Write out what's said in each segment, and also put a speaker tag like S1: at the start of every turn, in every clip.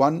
S1: 1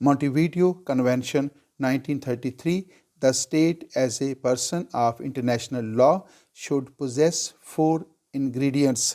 S1: Montevideo Convention 1933, the state as a person of international law should possess 4 ingredients।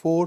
S1: 4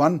S1: 1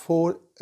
S1: 4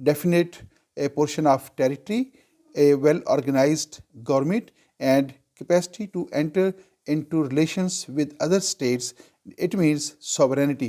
S1: definite a portion of territory, a well organized government, and capacity to enter into relations with other states। It means sovereignty।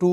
S1: 2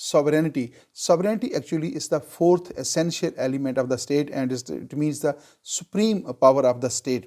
S1: sovereignty? Sovereignty actually is the 4th essential element of the state and it means the supreme power of the state।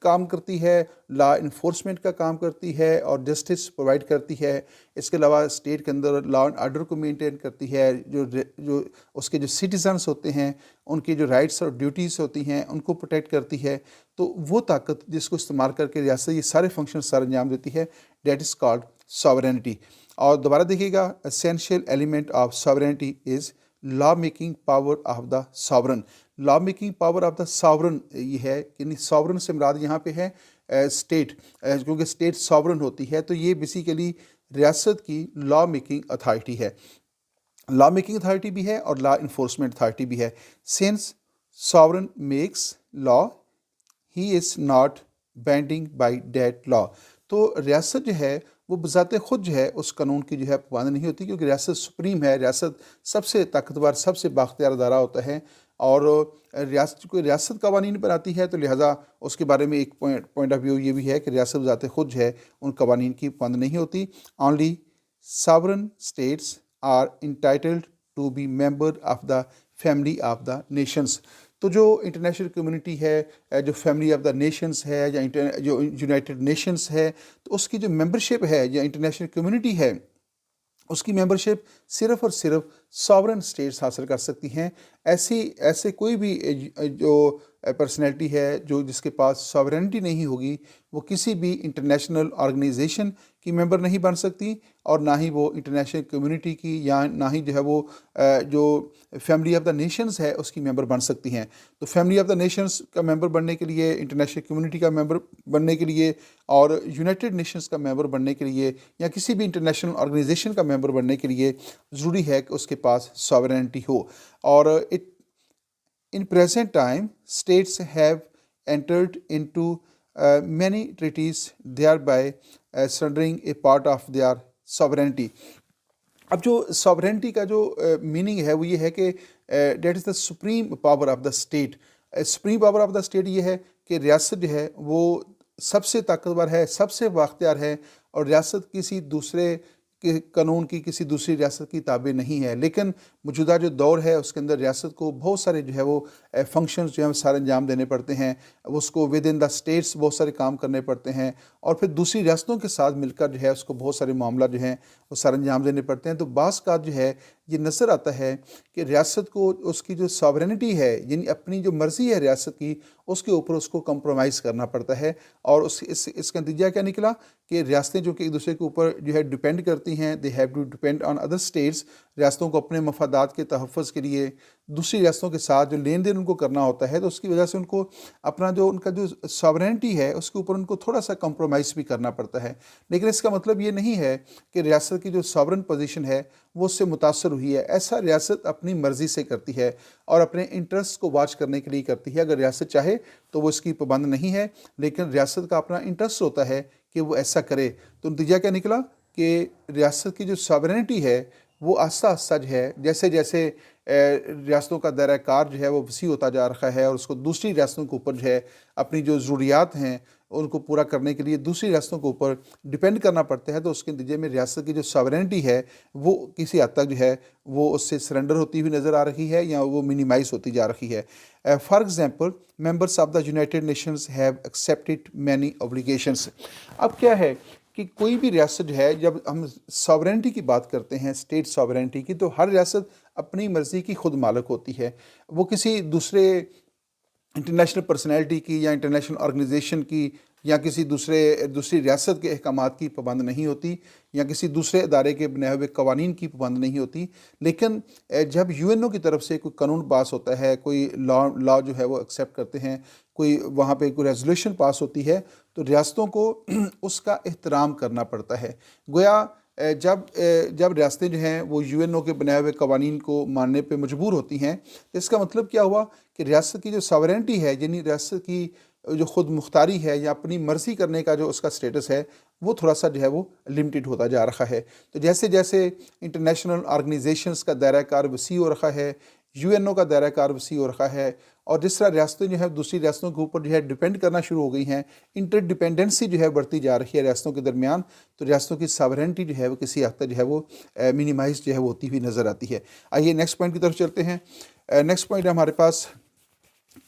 S1: کام کرتی ہے، law enforcement کا کام کرتی ہے اور justice provide کرتی ہے. اس کے علاوہ اسٹیٹ کے اندر لا اینڈ آرڈر کو مینٹین کرتی ہے. جو اس کے جو سٹیزنس ہوتے ہیں ان کی جو رائٹس اور ڈیوٹیز ہوتی ہیں ان کو پروٹیکٹ کرتی ہے. تو وہ طاقت جس کو استعمال کر کے ریاست یہ سارے فنکشن سر انجام دیتی ہے، دیٹ از کالڈ ساورینٹی. اور دوبارہ دیکھیے گا، essential element of sovereignty is law making power of the sovereign. Law making power of the sovereign یہ ہے، یعنی ساورن سے مراد یہاں پہ ہے اسٹیٹ، کیونکہ اسٹیٹ ساورن ہوتی ہے تو یہ بیسیکلی ریاست کی لا میکنگ اتھارٹی ہے. لا میکنگ اتھارٹی بھی ہے اور لا انفورسمنٹ اتھارٹی بھی ہے. Since sovereign makes law he is not binding by that law. تو ریاست جو ہے وہ بذات خود جو ہے اس قانون کی جو ہے پابند نہیں ہوتی، کیونکہ ریاست سپریم ہے، ریاست سب سے طاقتور، سب سے بااختیار ادارہ ہوتا ہے. اور کوئی ریاست قوانین بناتی ہے تو لہٰذا اس کے بارے میں ایک پوائنٹ آف ویو یہ بھی ہے کہ ریاست ذات خود جو ہے ان قوانین کی پابند نہیں ہوتی. Only sovereign states are entitled to be member of the family of the nations. تو جو انٹرنیشنل کمیونٹی ہے، جو فیملی آف دا نیشنز ہے یا جو یونائٹڈ نیشنز ہے، تو اس کی جو ممبرشپ ہے یا انٹرنیشنل کمیونٹی ہے اس کی ممبرشپ صرف اور صرف ساورن اسٹیٹس حاصل کر سکتی ہیں. ایسے کوئی بھی جو پرسنالٹی ہے جس کے پاس ساورنٹی نہیں ہوگی وہ کسی بھی انٹرنیشنل آرگنائزیشن کی ممبر نہیں بن سکتی، اور نہ ہی وہ انٹرنیشنل کمیونٹی کی یا نہ ہی جو ہے وہ جو فیملی آف دا نیشنز ہے اس کی ممبر بن سکتی ہیں. تو فیملی آف دا نیشنز کا ممبر بننے کے لیے، انٹرنیشنل کمیونٹی کا ممبر بننے کے لیے اور یونائٹڈ نیشنز کا ممبر بننے کے لیے یا کسی بھی انٹرنیشنل آرگنائزیشن کا ممبر بننے کے لیے ضروری ہے کہ اس کے پاس ساورنٹی ہو. اور in present time states have entered into many treaties thereby surrendering a part of their sovereignty. اب جو ساورنٹی کا جو میننگ ہے وہ یہ ہے کہ that is the supreme power of the state. Supreme power of the state یہ ہے کہ ریاست جو ہے وہ سب سے طاقتور ہے، سب سے بااختیار ہے، اور ریاست کسی دوسرے قانون کی کسی دوسری ریاست کی تابع نہیں ہے. لیکن موجودہ جو دور ہے اس کے اندر ریاست کو بہت سارے جو ہے وہ فنکشنز جو ہیں سارے انجام دینے پڑتے ہیں، اس کو ود ان دا اسٹیٹس بہت سارے کام کرنے پڑتے ہیں، اور پھر دوسری ریاستوں کے ساتھ مل کر جو ہے اس کو بہت سارے معاملہ جو ہیں وہ سارے انجام دینے پڑتے ہیں. تو بعض کا جو ہے یہ نظر آتا ہے کہ ریاست کو اس کی جو ساورنٹی ہے، یعنی اپنی جو مرضی ہے ریاست کی، اس کے اوپر اس کو کمپرومائز کرنا پڑتا ہے. اور اس کا نتیجہ کیا نکلا کہ ریاستیں جو کہ ایک دوسرے کے اوپر جو ہے ڈپینڈ کرتی ہیں، they have to depend on other states. ریاستوں کو اپنے مفادات کے تحفظ کے لیے دوسری ریاستوں کے ساتھ جو لین دین ان کو کرنا ہوتا ہے، تو اس کی وجہ سے ان کو اپنا جو ان کا جو ساورنٹی ہے اس کے اوپر ان کو تھوڑا سا کمپرومائز بھی کرنا پڑتا ہے. لیکن اس کا مطلب یہ نہیں ہے کہ ریاست کی جو ساورن پوزیشن ہے وہ اس سے متاثر ہوئی ہے. ایسا ریاست اپنی مرضی سے کرتی ہے اور اپنے انٹرسٹ کو واچ کرنے کے لیے کرتی ہے. اگر ریاست چاہے تو وہ اس کی پابند نہیں ہے، لیکن ریاست کا اپنا انٹرسٹ ہوتا ہے کہ وہ ایسا کرے. تو نتیجہ کیا نکلا کہ ریاست کی جو ساورنٹی ہے وہ آہستہ آہستہ جو ہے جیسے جیسے ریاستوں کا دائرہ کار جو ہے وہ وسیع ہوتا جا رہا ہے، اور اس کو دوسری ریاستوں کے اوپر جو ہے اپنی جو ضروریات ہیں ان کو پورا کرنے کے لیے دوسری ریاستوں کے اوپر ڈپینڈ کرنا پڑتا ہے. تو اس کے نتیجے میں ریاست کی جو ساورنٹی ہے وہ کسی حد تک جو ہے وہ اس سے سرنڈر ہوتی ہوئی نظر آ رہی ہے یا وہ منیمائز ہوتی جا رہی ہے. For example members of the United nations have accepted many obligations. اب کیا ہے کہ کوئی بھی ریاست جو ہے، جب ہم ساورنٹی کی بات کرتے ہیں، اسٹیٹ ساورنٹی کی، تو ہر ریاست اپنی مرضی کی خود مالک ہوتی ہے. وہ کسی دوسرے انٹرنیشنل پرسنالٹی کی یا انٹرنیشنل آرگنائزیشن کی یا کسی دوسری ریاست کے احکامات کی پابند نہیں ہوتی، یا کسی دوسرے ادارے کے بنائے ہوئے قوانین کی پابند نہیں ہوتی. لیکن جب UN کی طرف سے کوئی قانون پاس ہوتا ہے، کوئی لا جو ہے وہ ایکسیپٹ کرتے ہیں، کوئی وہاں پہ کوئی ریزولوشن پاس ہوتی ہے، تو ریاستوں کو اس کا احترام کرنا پڑتا ہے. گویا جب ریاستیں جو ہیں وہ UN کے بنائے ہوئے قوانین کو ماننے پہ مجبور ہوتی ہیں، تو اس کا مطلب کیا ہوا کہ ریاست کی جو ساورنٹی ہے، یعنی ریاست کی جو خود مختاری ہے یا اپنی مرضی کرنے کا جو اس کا سٹیٹس ہے، وہ تھوڑا سا جو ہے وہ لمیٹڈ ہوتا جا رہا ہے. تو جیسے جیسے انٹرنیشنل آرگنائزیشنز کا دائرہ کار وسیع ہو رہا ہے، UN کا دائرہ کار وسیع ہو رہا ہے، اور جس طرح ریاستیں جو ہے دوسری ریاستوں کے اوپر جو ہے ڈپینڈ کرنا شروع ہو گئی ہیں، انٹر ڈپینڈنسی جو ہے بڑھتی جا رہی ہے ریاستوں کے درمیان، تو ریاستوں کی ساورنٹی جو ہے وہ کسی حد تک جو ہے وہ منیمائز جو ہے وہ ہوتی ہوئی نظر آتی ہے. آئیے نیکسٹ پوائنٹ کی طرف چلتے ہیں. نیکسٹ پوائنٹ ہمارے پاس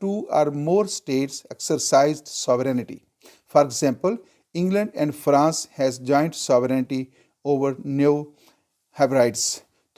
S1: 2 or more states exercised sovereignty. For example, England and France has joint sovereignty over New Hebrides.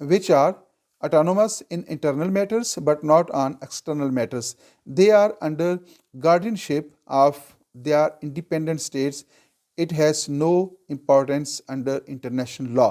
S1: which are autonomous in internal matters but not on external matters. They are under guardianship of their independent states. It has no importance under international law.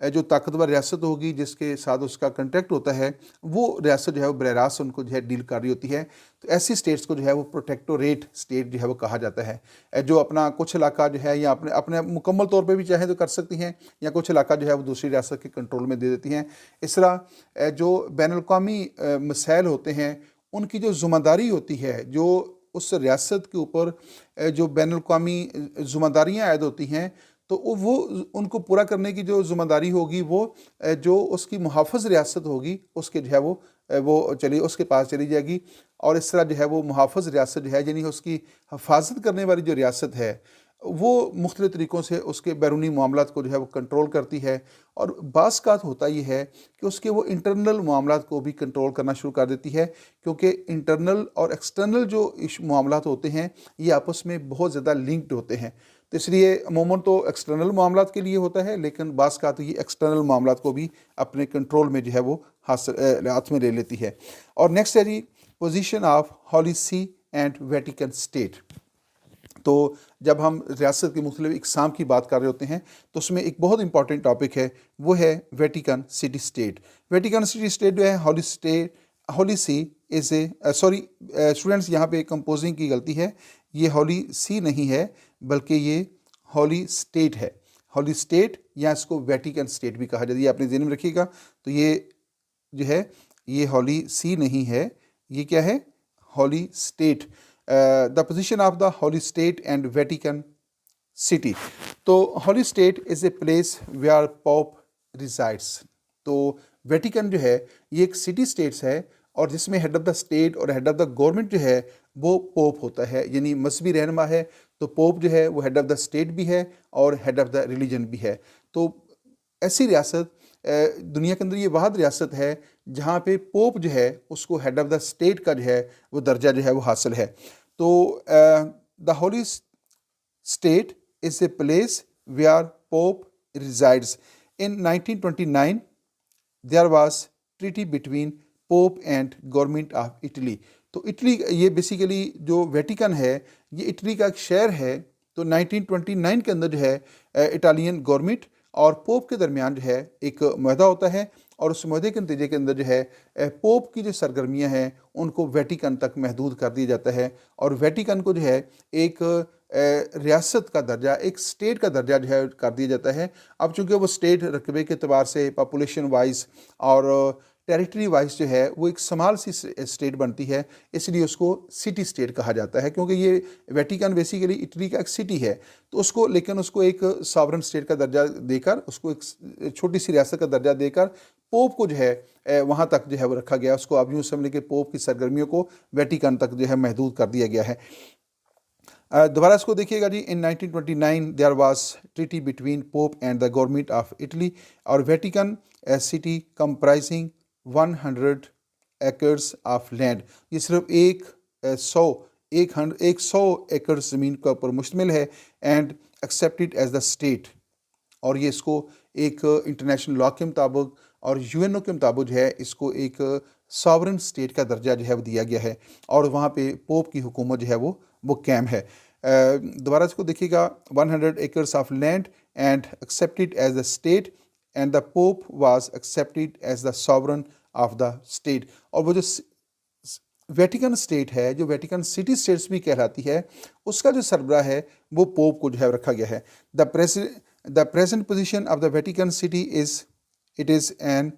S1: جو طاقتور ریاست ہوگی جس کے ساتھ اس کا contract ہوتا ہے وہ ریاست جو ہے وہ براہ راست ان کو جو ہے ڈیل کر رہی ہوتی ہے. تو ایسی اسٹیٹس کو جو ہے وہ پروٹیکٹوریٹ اسٹیٹ جو ہے وہ کہا جاتا ہے، جو اپنا کچھ علاقہ جو ہے یا اپنے مکمل طور پہ بھی چاہیں تو کر سکتی ہیں، یا کچھ علاقہ جو ہے وہ دوسری ریاست کے کنٹرول میں دے دیتی ہیں. اس طرح جو بین الاقوامی مسائل ہوتے ہیں ان کی جو ذمہ داری ہوتی ہے، جو اس ریاست کے اوپر جو بین الاقوامی ذمہ داریاں عائد ہوتی ہیں، تو وہ ان کو پورا کرنے کی جو ذمہ داری ہوگی وہ جو اس کی محافظ ریاست ہوگی اس کے جو ہے وہ چلی اس کے پاس چلی جائے گی. اور اس طرح جو ہے وہ محافظ ریاست جو ہے یعنی اس کی حفاظت کرنے والی جو ریاست ہے وہ مختلف طریقوں سے اس کے بیرونی معاملات کو جو ہے وہ کنٹرول کرتی ہے. اور بعض اوقات ہوتا یہ ہے کہ اس کے وہ انٹرنل معاملات کو بھی کنٹرول کرنا شروع کر دیتی ہے، کیونکہ انٹرنل اور ایکسٹرنل جو معاملات ہوتے ہیں یہ آپس میں بہت زیادہ لنکڈ ہوتے ہیں. تو اس لیے عموماً تو ایکسٹرنل معاملات کے لیے ہوتا ہے، لیکن بعض اوقات یہ ایکسٹرنل معاملات کو بھی اپنے کنٹرول میں جو ہے وہ ہاتھ میں لے لیتی ہے. اور نیکسٹ ہے جی position of Holy See and Vatican State. تو جب ہم ریاست کے مختلف اقسام کی بات کر رہے ہوتے ہیں تو اس میں ایک بہت امپورٹنٹ ٹاپک ہے، وہ ہے Vatican city state. Vatican city state جو ہے ہولی سی از اے اسٹوڈنٹس یہاں پہ کمپوزنگ کی غلطی ہے، یہ ہولی سی نہیں ہے بلکہ یہ ہولی اسٹیٹ ہے. ہولی اسٹیٹ یا اس کو ویٹیکن اسٹیٹ بھی کہا جاتا ہے، یہ اپنے ذہن میں رکھیے گا. تو یہ جو ہے یہ ہولی سی نہیں ہے، یہ کیا ہے؟ Holy State. The position of the Holy State and Vatican City. تو Holy State is a place where Pope resides. تو ویٹیکن جو ہے یہ ایک سٹی اسٹیٹس ہے اور جس میں ہیڈ آف دا اسٹیٹ اور ہیڈ آف دا گورنمنٹ جو ہے وہ پوپ ہوتا ہے، یعنی مذہبی رہنما ہے. تو پوپ جو ہے وہ ہیڈ آف دا اسٹیٹ بھی ہے اور ہیڈ آف دا ریلیجن بھی ہے. تو ایسی ریاست دنیا کے اندر یہ واحد ریاست ہے جہاں پہ پوپ جو ہے اس کو ہیڈ آف دا اسٹیٹ کا جو ہے وہ درجہ جو ہے وہ حاصل ہے. تو the Holy State is a place where Pope resides. In 1929 there was treaty between pope and government of Italy. تو اٹلی یہ بیسیکلی جو ویٹیکن ہے یہ اٹلی کا ایک شہر ہے. تو 1929 کے اندر جو ہے اٹالین گورنمنٹ اور پوپ کے درمیان جو ہے ایک معاہدہ ہوتا ہے، اور اس معاہدے کے نتیجے کے اندر جو ہے پوپ کی جو سرگرمیاں ہیں ان کو ویٹیکن تک محدود کر دیا جاتا ہے، اور ویٹیکن کو جو ہے ایک ریاست کا درجہ، ایک اسٹیٹ کا درجہ جو ہے کر دیا جاتا ہے. اب چونکہ وہ اسٹیٹ رقبے کے اعتبار سے پاپولیشن وائز اور ٹیریٹری وائز جو ہے وہ ایک سمال سی اسٹیٹ بنتی ہے، اس لیے اس کو سٹی اسٹیٹ کہا جاتا ہے، کیونکہ یہ ویٹیکن بیسیکلی اٹلی کا ایک سٹی ہے. تو اس کو لیکن اس کو ایک ساورن اسٹیٹ کا درجہ دے کر، اس کو ایک چھوٹی سی ریاست کا درجہ دے کر پوپ کو جو ہے وہاں تک جو ہے وہ رکھا گیا. اس کو اب یوں سمجھ لیں کہ پوپ کی سرگرمیوں کو ویٹیکن تک جو ہے محدود کر دیا گیا ہے. دوبارہ اس کو دیکھیے گا جی. ان 1929 there was treaty between Pope and the government of Italy اور Vatican city comprising 100 acres of land. یہ صرف 100 ایکڑ زمین کے اوپر مشتمل ہے. And accepted as the state. اور یہ اس کو ایک انٹرنیشنل لا کے مطابق اور UN کے مطابق جو ہے اس کو ایک ساورن اسٹیٹ کا درجہ جو ہے وہ دیا گیا ہے، اور وہاں پہ پوپ کی حکومت جو ہے وہ قائم ہے. دوبارہ اس کو دیکھیے گا. 100 acres of land and accepted as the state and the Pope was accepted as the sovereign of the state. اور وہ جو ویٹیکن اسٹیٹ ہے، جو ویٹیکن سٹی اسٹیٹس بھی کہلاتی ہے، اس کا جو سربراہ ہے وہ پوپ کو جو ہے رکھا گیا ہے. The present position of the Vatican City is it is an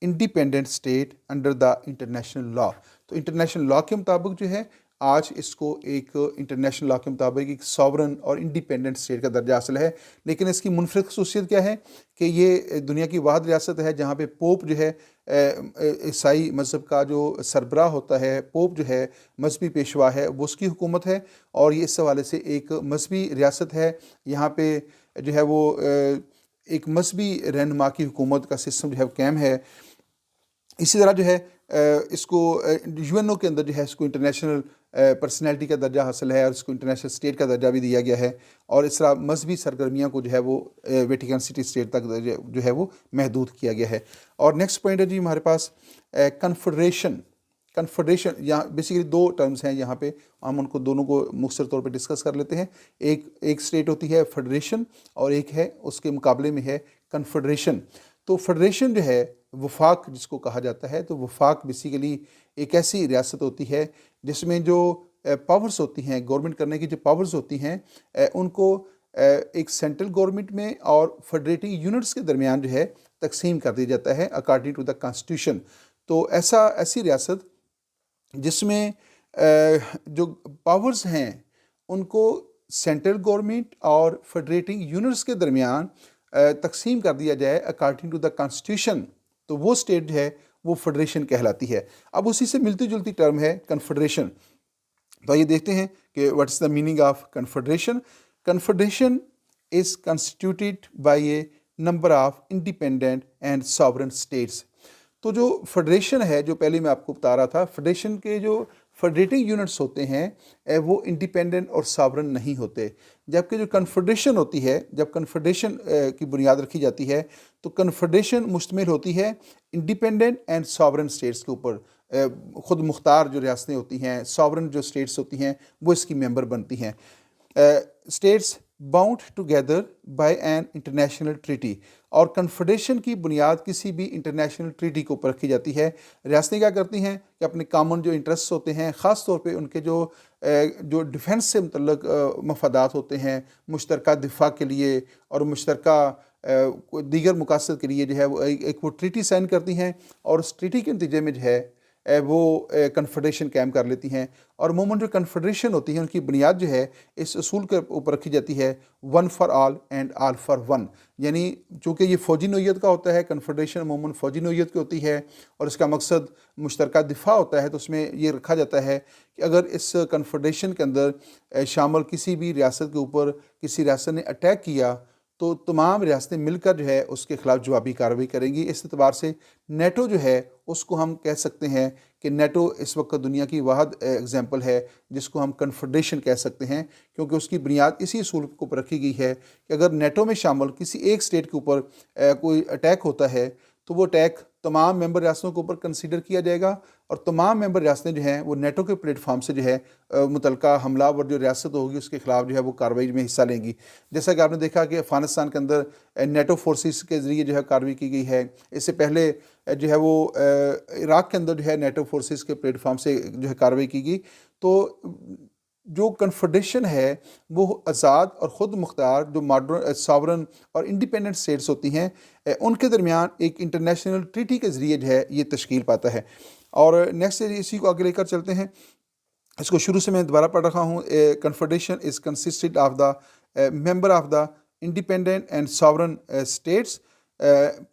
S1: independent state under the international law. تو انٹرنیشنل لا کے مطابق جو ہے آج اس کو ایک انٹرنیشنل لا کے مطابق ایک ساورن اور انڈیپینڈنٹ اسٹیٹ کا درجہ حاصل ہے. لیکن اس کی منفرد خصوصیت کیا ہے کہ یہ دنیا کی واحد ریاست ہے جہاں پہ پوپ جو ہے عیسائی مذہب کا جو سربراہ ہوتا ہے، پوپ جو ہے مذہبی پیشوا ہے، وہ اس کی حکومت ہے، اور یہ اس حوالے سے ایک مذہبی ریاست ہے. یہاں پہ جو ہے وہ ایک مذہبی رہنما کی حکومت کا سسٹم جو ہے قائم ہے. اسی طرح جو ہے اس کو UN کے اندر جو ہے اس کو انٹرنیشنل پرسنالٹی کا درجہ حاصل ہے، اور اس کو انٹرنیشنل اسٹیٹ کا درجہ بھی دیا گیا ہے. اور اس طرح مذہبی سرگرمیاں کو جو ہے وہ ویٹیکن سٹی اسٹیٹ تک جو ہے وہ محدود کیا گیا ہے. اور نیکسٹ پوائنٹ ہے جی ہمارے پاس کنفیڈریشن. یہاں بیسیکلی 2 ٹرمز ہیں، یہاں پہ ہم ان کو دونوں کو مختصر طور پہ ڈسکس کر لیتے ہیں. ایک اسٹیٹ ہوتی ہے فیڈریشن، اور ایک ہے اس کے مقابلے میں ہے کنفیڈریشن. تو فیڈریشن جو ہے وفاق جس کو کہا جاتا ہے, تو وفاق بیسیکلی ایک ایسی ریاست ہوتی ہے جس میں جو پاورز ہوتی ہیں, گورنمنٹ کرنے کی جو پاورز ہوتی ہیں, ان کو ایک سینٹرل گورنمنٹ میں اور فیڈریٹنگ یونٹس کے درمیان جو ہے تقسیم کر دیا جاتا ہے اکارڈنگ ٹو دا کانسٹیٹیوشن. تو ایسی ریاست جس میں جو پاورز ہیں ان کو سینٹرل گورنمنٹ اور فیڈریٹنگ یونٹس کے درمیان تقسیم کر دیا جائے اکارڈنگ ٹو دا کانسٹیٹیوشن, تو وہ اسٹیٹ جو ہے وہ فیڈریشن کہلاتی ہے. اب اسی سے ملتی جلتی ٹرم ہے کنفیڈریشن. تو یہ دیکھتے ہیں کہ what is the meaning of confederation. Confederation is constituted by a number of independent and sovereign states. تو جو فیڈریشن ہے, جو پہلے میں آپ کو بتا رہا تھا, فیڈریشن کے جو فیڈریٹنگ یونٹس ہوتے ہیں وہ انڈیپینڈنٹ اور ساورن نہیں ہوتے, جبکہ جو کنفیڈریشن ہوتی ہے, جب کنفیڈریشن کی بنیاد رکھی جاتی ہے تو کنفیڈریشن مشتمل ہوتی ہے انڈیپینڈنٹ اینڈ ساورن اسٹیٹس کے اوپر. خود مختار جو ریاستیں ہوتی ہیں, ساورن جو اسٹیٹس ہوتی ہیں, وہ اس کی ممبر بنتی ہیں. States bound together by an international treaty, اور کنفیڈریشن کی بنیاد کسی بھی انٹرنیشنل ٹریٹی کے اوپر رکھی جاتی ہے. ریاستیں کیا کرتی ہیں کہ اپنے کامن جو انٹرسٹ ہوتے ہیں, خاص طور پہ ان کے جو ڈیفنس سے متعلق مفادات ہوتے ہیں, مشترکہ دفاع کے لیے اور مشترکہ دیگر مقاصد کے لیے جو ہے وہ ٹریٹی سائن کرتی ہیں, اور اس ٹریٹی کے نتیجے میں جو ہے وہ کنفیڈریشن قائم کر لیتی ہیں. اور عموماً جو کنفیڈریشن ہوتی ہے ان کی بنیاد جو ہے اس اصول کے اوپر رکھی جاتی ہے one for all and all for one. یعنی چونکہ یہ فوجی نوعیت کا ہوتا ہے, کنفیڈریشن عموماً فوجی نوعیت کی ہوتی ہے اور اس کا مقصد مشترکہ دفاع ہوتا ہے, تو اس میں یہ رکھا جاتا ہے کہ اگر اس کنفیڈریشن کے اندر شامل کسی بھی ریاست کے اوپر کسی ریاست نے اٹیک کیا تو تمام ریاستیں مل کر جو ہے اس کے خلاف جوابی کارروائی کریں گی. اس اعتبار سے نیٹو جو ہے اس کو ہم کہہ سکتے ہیں کہ نیٹو اس وقت دنیا کی واحد ایگزامپل ہے جس کو ہم کنفیڈریشن کہہ سکتے ہیں, کیونکہ اس کی بنیاد اسی اصول کے اوپر رکھی گئی ہے کہ اگر نیٹو میں شامل کسی ایک اسٹیٹ کے اوپر کوئی اٹیک ہوتا ہے تو وہ اٹیک تمام ممبر ریاستوں کے اوپر کنسیڈر کیا جائے گا, اور تمام ممبر ریاستیں جو ہیں وہ نیٹو کے پلیٹ فارم سے جو ہے متعلقہ حملہ ور جو ریاست ہوگی اس کے خلاف جو ہے وہ کارروائی میں حصہ لیں گی. جیسا کہ آپ نے دیکھا کہ افغانستان کے اندر نیٹو فورسز کے ذریعے جو ہے کارروائی کی گئی ہے. اس سے پہلے جو ہے وہ عراق کے اندر جو ہے نیٹو فورسز کے پلیٹ فارم سے جو ہے کارروائی کی گئی. تو جو کنفیڈریشن ہے وہ آزاد اور خود مختار جو ماڈرن ساورن اور انڈیپینڈنٹ اسٹیٹس ہوتی ہیں ان کے درمیان ایک انٹرنیشنل ٹریٹی کے ذریعے جو ہے یہ تشکیل پاتا ہے. اور نیکسٹ اسی کو آگے لے کر چلتے ہیں. اس کو شروع سے میں دوبارہ پڑھ رہا ہوں. Confederation is consisted of the member of the independent and sovereign states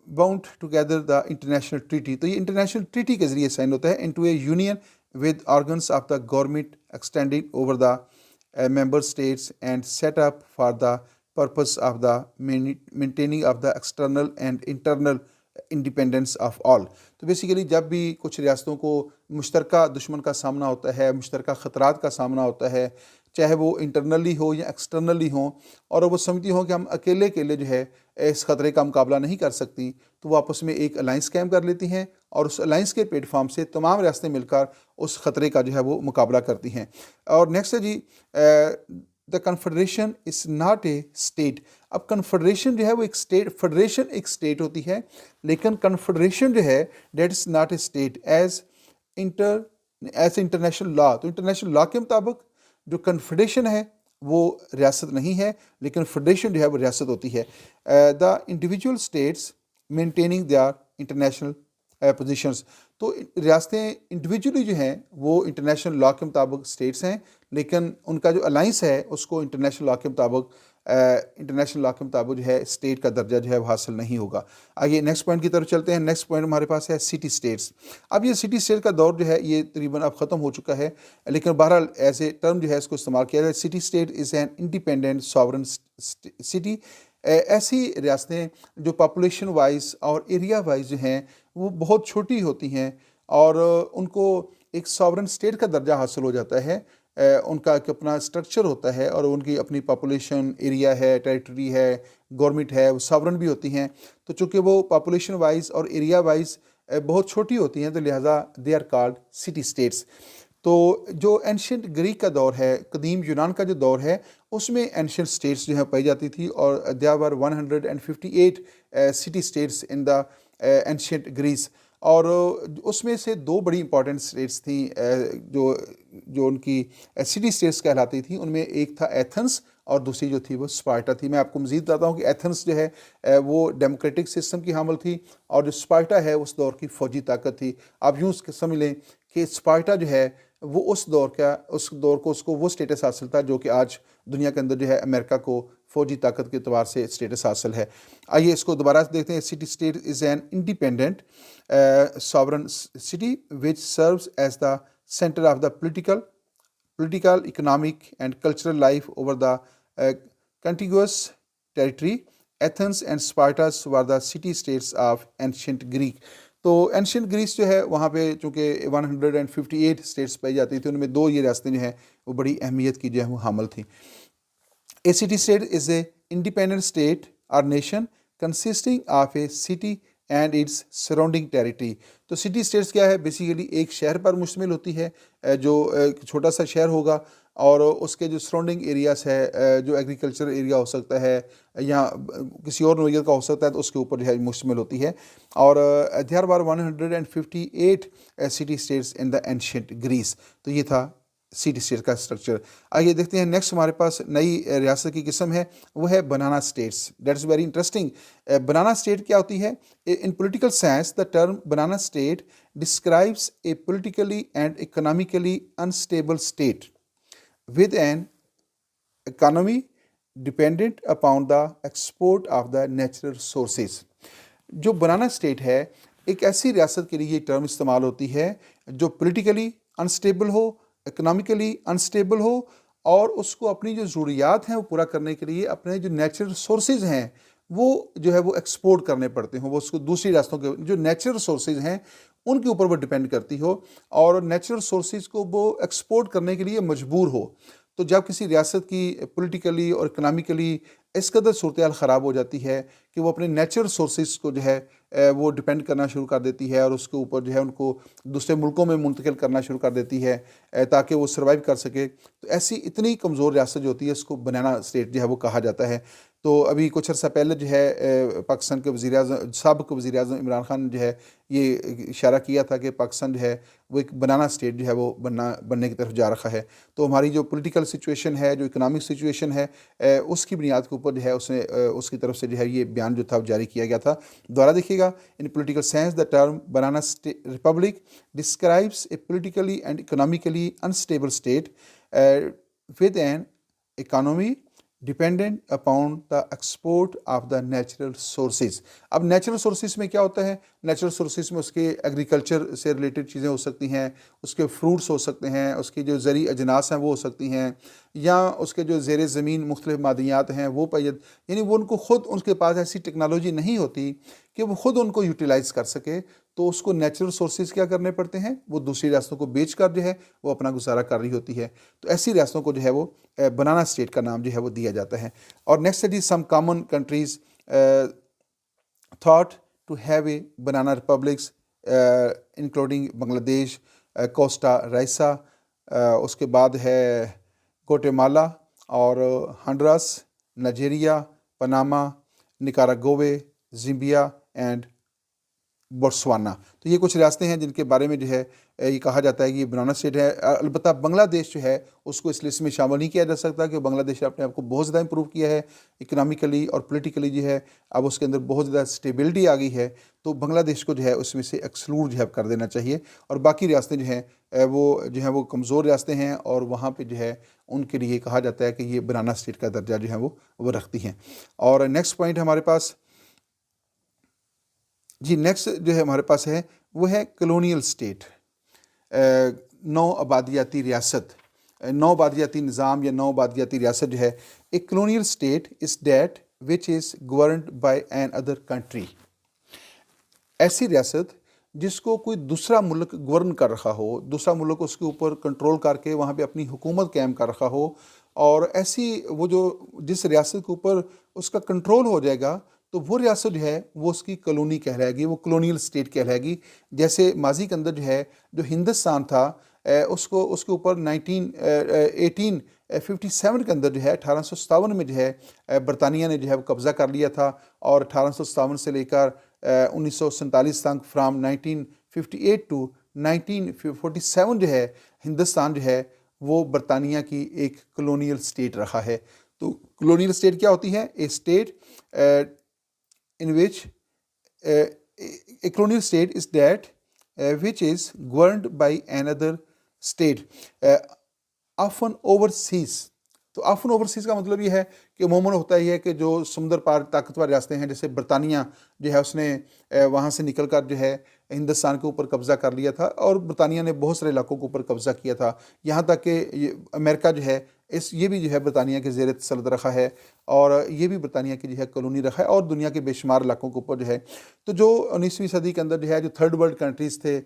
S1: bound together the international treaty. تو یہ انٹرنیشنل ٹریٹی کے ذریعے سائن ہوتا ہے into a union with organs of the government extending over the member states and set up for the purpose of the maintaining of the external and internal independence of all. تو basically جب بھی کچھ ریاستوں کو مشترکہ دشمن کا سامنا ہوتا ہے, مشترکہ خطرات کا سامنا ہوتا ہے, چاہے وہ انٹرنلی ہو یا ایکسٹرنلی ہوں, اور وہ سمجھتی ہوں کہ ہم اکیلے جو ہے اس خطرے کا مقابلہ نہیں کر سکتی, تو وہ آپس میں ایک الائنس قائم کر لیتی ہیں اور اس الائنس کے پلیٹ فارم سے تمام ریاستیں مل کر اس خطرے کا جو ہے وہ مقابلہ کرتی ہیں. اور نیکسٹ ہے جی the confederation is not a state. اب کنفیڈریشن جو ہے وہ ایک اسٹیٹ, فیڈریشن ایک اسٹیٹ ہوتی ہے, لیکن کنفیڈریشن جو ہے that is not a state as international law. تو انٹرنیشنل لا کے مطابق جو کنفیڈریشن ہے وہ ریاست نہیں ہے, لیکن فیڈریشن جو ہے وہ ریاست ہوتی ہے. The individual states maintaining their international positions. تو ریاستیں انڈیویجولی جو ہیں وہ انٹرنیشنل لا کے مطابق اسٹیٹس ہیں, لیکن ان کا جو الائنس ہے اس کو انٹرنیشنل لا کے مطابق جو ہے اسٹیٹ کا درجہ جو ہے وہ حاصل نہیں ہوگا. آگے نیکسٹ پوائنٹ کی طرف چلتے ہیں. نیکسٹ پوائنٹ ہمارے پاس ہے سٹی اسٹیٹس. اب یہ سٹی اسٹیٹ کا دور جو ہے یہ تقریباً اب ختم ہو چکا ہے, لیکن بہرحال ایز اے ٹرم جو ہے اس کو استعمال کیا جائے. City state is an independent sovereign city. ایسی ریاستیں جو پاپولیشن وائز اور ایریا وائز جو ہیں وہ بہت چھوٹی ہوتی ہیں اور ان کو ایک ساورن اسٹیٹ کا درجہ حاصل ہو جاتا ہے. ان کا ایک اپنا اسٹرکچر ہوتا ہے اور ان کی اپنی پاپولیشن, ایریا ہے, ٹیریٹری ہے, گورنمنٹ ہے, وہ ساورن بھی ہوتی ہیں. تو چونکہ وہ پاپولیشن وائز اور ایریا وائز بہت چھوٹی ہوتی ہیں تو لہٰذا they are called city states. تو جو اینشینٹ گریک کا دور ہے, قدیم یونان کا جو دور ہے, اس میں اینشینٹ اسٹیٹس جو ہیں پائی جاتی تھی، اور there were 158 city states in the ancient Greece, اور اس میں سے دو بڑی امپورٹنٹ اسٹیٹس تھیں جو ان کی سٹی اسٹیٹس کہلاتی تھیں. ان میں ایک تھا ایتھنس اور دوسری جو تھی وہ اسپارٹا تھی. میں آپ کو مزید بتاتا ہوں کہ ایتھنس جو ہے وہ ڈیموکریٹک سسٹم کی حامل تھی، اور جو اسپارٹا ہے اس دور کی فوجی طاقت تھی. آپ یوں سمجھ لیں کہ اسپارٹا جو ہے وہ اس دور کو اس کو وہ اسٹیٹس حاصل تھا جو کہ آج دنیا کے اندر جو ہے امریکہ کو فوجی طاقت کے اعتبار سے اسٹیٹس حاصل ہے. آئیے اس کو دوبارہ سے دیکھتے ہیں. City state is an independent sovereign city which serves as the center of the political, economic and cultural life over the contiguous territory. Athens and Sparta were the city states of ancient Greek. تو ancient grease جو ہے وہاں پہ چونکہ 158 status پائی جاتی تھیں، ان میں دو یہ ریاستیں جو ہیں وہ بڑی اہمیت کی جو ہے وہ حامل تھیں. A city state is a independent state or nation consisting of a city and its surrounding territory. تو سٹی اسٹیٹس کیا ہے؟ بیسیکلی ایک شہر پر مشتمل ہوتی ہے، جو ایک چھوٹا سا شہر ہوگا، اور اس کے جو سراؤنڈنگ ایریاز ہے، جو ایگریکلچر ایریا ہو سکتا ہے یا کسی اور نوعیت کا ہو سکتا ہے، تو اس کے اوپر جو ہے مشتمل ہوتی ہے. اور there were 158 city states in the ancient Greece. تو یہ تھا سٹی اسٹیٹ کا اسٹرکچر. آئیے دیکھتے ہیں نیکسٹ ہمارے پاس نئی ریاست کی قسم ہے، وہ ہے banana states. That is very interesting. Banana state کیا ہوتی ہے؟ In political science the term banana state describes a politically and economically unstable state with an economy dependent upon the export of the natural sources. جو banana state ہے، ایک ایسی ریاست کے لیے یہ ٹرم استعمال ہوتی ہے جو پولیٹیکلی انسٹیبل ہو، اکنامکلی انسٹیبل ہو، اور اس کو اپنی جو ضروریات ہیں وہ پورا کرنے کے لیے اپنے جو نیچرل سورسز ہیں وہ جو ہے وہ ایکسپورٹ کرنے پڑتے ہوں. وہ اس کو دوسری ریاستوں کے جو نیچرل سورسز ہیں ان کے اوپر وہ ڈپینڈ کرتی ہو، اور نیچرل سورسز کو وہ ایکسپورٹ کرنے کے لیے مجبور ہو. تو جب کسی ریاست کی پولیٹیکلی اور اکنامکلی اس قدر صورتحال خراب ہو جاتی ہے کہ وہ اپنے نیچرل سورسز کو جو ہے وہ ڈپینڈ کرنا شروع کر دیتی ہے، اور اس کے اوپر جو ہے ان کو دوسرے ملکوں میں منتقل کرنا شروع کر دیتی ہے تاکہ وہ سروائیو کر سکے، تو ایسی اتنی کمزور ریاست جو ہوتی ہے اس کو بنانا اسٹیٹ جو ہے وہ کہا جاتا ہے. تو ابھی کچھ عرصہ پہلے جو ہے پاکستان کے سابق وزیر اعظم عمران خان جو ہے یہ اشارہ کیا تھا کہ پاکستان جو ہے وہ ایک بنانا اسٹیٹ جو ہے وہ بننے کی طرف جا رہا ہے. تو ہماری جو پولیٹیکل سچویشن ہے، جو اکنامک سچویشن ہے، اس کی بنیاد کے اوپر جو ہے اس کی طرف سے جو ہے یہ بیان جو تھا جاری کیا گیا تھا. دوبارہ دیکھیے گا. In political science the term banana republic describes a politically and economically unstable state with an economy dependent upon the export of the natural sources. اب نیچرل سورسز میں کیا ہوتا ہے؟ نیچرل سورسز میں اس کے ایگریکلچر سے ریلیٹڈ چیزیں ہو سکتی ہیں، اس کے فروٹس ہو سکتے ہیں، اس کی جو زرعی اجناس ہیں وہ ہو سکتی ہیں، یا اس کے جو زیر زمین مختلف معدنیات ہیں وہ یعنی وہ ان کو خود ان کے پاس ایسی ٹیکنالوجی نہیں ہوتی کہ وہ خود ان کو یوٹیلائز کر سکے، تو اس کو نیچرل سورسز کیا کرنے پڑتے ہیں؟ وہ دوسری ریاستوں کو بیچ کر جو ہے وہ اپنا گزارا کر رہی ہوتی ہے. تو ایسی ریاستوں کو جو ہے وہ بنانا اسٹیٹ کا نام جو ہے وہ دیا جاتا ہے. اور نیکسٹ ہے some common countries thought to have a banana republics including Bangladesh, Costa Rica, اس کے بعد ہے گوٹے-مالا اور Honduras, Nigeria, Panama, Nicaragua, Zambia and Botswana. تو یہ کچھ ریاستیں ہیں جن کے بارے میں جو ہے یہ کہا جاتا ہے کہ یہ بنانا اسٹیٹ ہے. البتہ بنگلہ دیش جو ہے اس کو اس لسٹ میں شامل نہیں کیا جا سکتا، کہ بنگلہ دیش نے اپنے آپ کو بہت زیادہ امپروو کیا ہے اکنامکلی اور پولیٹیکلی جو ہے، اب اس کے اندر بہت زیادہ اسٹیبلٹی آ گئی ہے. تو بنگلہ دیش کو جو ہے اس میں سے ایکسکلوڈ جو ہے کر دینا چاہیے، اور باقی ریاستیں جو ہیں وہ کمزور ریاستیں ہیں، اور وہاں پہ جو ہے ان کے لیے کہا جاتا ہے کہ یہ بنانا اسٹیٹ کا درجہ جو ہے وہ رکھتی ہیں. اور نیکسٹ پوائنٹ ہمارے پاس نیکسٹ جو ہے ہمارے پاس ہے وہ ہے کلونیل اسٹیٹ، نو آبادیاتی ریاست. نو آبادیاتی نظام یا نو آبادیاتی ریاست جو ہے، ایک colonial state is that which is governed by another country. ایسی ریاست جس کو کوئی دوسرا ملک گورن کر رہا ہو، دوسرا ملک اس کے اوپر کنٹرول کر کے وہاں پہ اپنی حکومت قائم کر رہا ہو، اور ایسی وہ جس ریاست کے اوپر اس کا کنٹرول ہو جائے گا تو وہ ریاست جو ہے وہ اس کی کلونی کہلائے گی، وہ کلونیل اسٹیٹ کہلائے گی. جیسے ماضی کے اندر جو ہے جو ہندوستان تھا اس کے اوپر 1857 کے اندر جو ہے 1857 میں جو ہے برطانیہ نے جو ہے وہ قبضہ کر لیا تھا، اور 1857 سے لے کر 1947 تک، فرام 1958 ٹو 1947 جو ہے ہندوستان جو ہے وہ برطانیہ کی ایک کلونیل اسٹیٹ رہا ہے۔ تو کلونیل اسٹیٹ کیا ہوتی ہے؟ A state in which a colonial state is that which is governed by another state often overseas۔ تو آفن اوورسیز کا مطلب یہ ہے کہ عموماً ہوتا یہ ہے کہ جو سمندر پار طاقتور ریاستیں ہیں، جیسے برطانیہ جو ہے اس نے وہاں سے نکل کر جو ہے ہندوستان کے اوپر قبضہ کر لیا تھا، اور برطانیہ نے بہت سارے علاقوں کے اوپر قبضہ کیا تھا، یہاں تک کہ امریکہ جو ہے یہ بھی جو ہے برطانیہ کے زیر تسلط رکھا ہے، اور یہ بھی برطانیہ کی جو ہے کالونی رکھا ہے، اور دنیا کے بے شمار علاقوں کے اوپر جو ہے۔ تو جو 19ویں صدی کے اندر جو ہے جو تھرڈ ورلڈ کنٹریز تھے،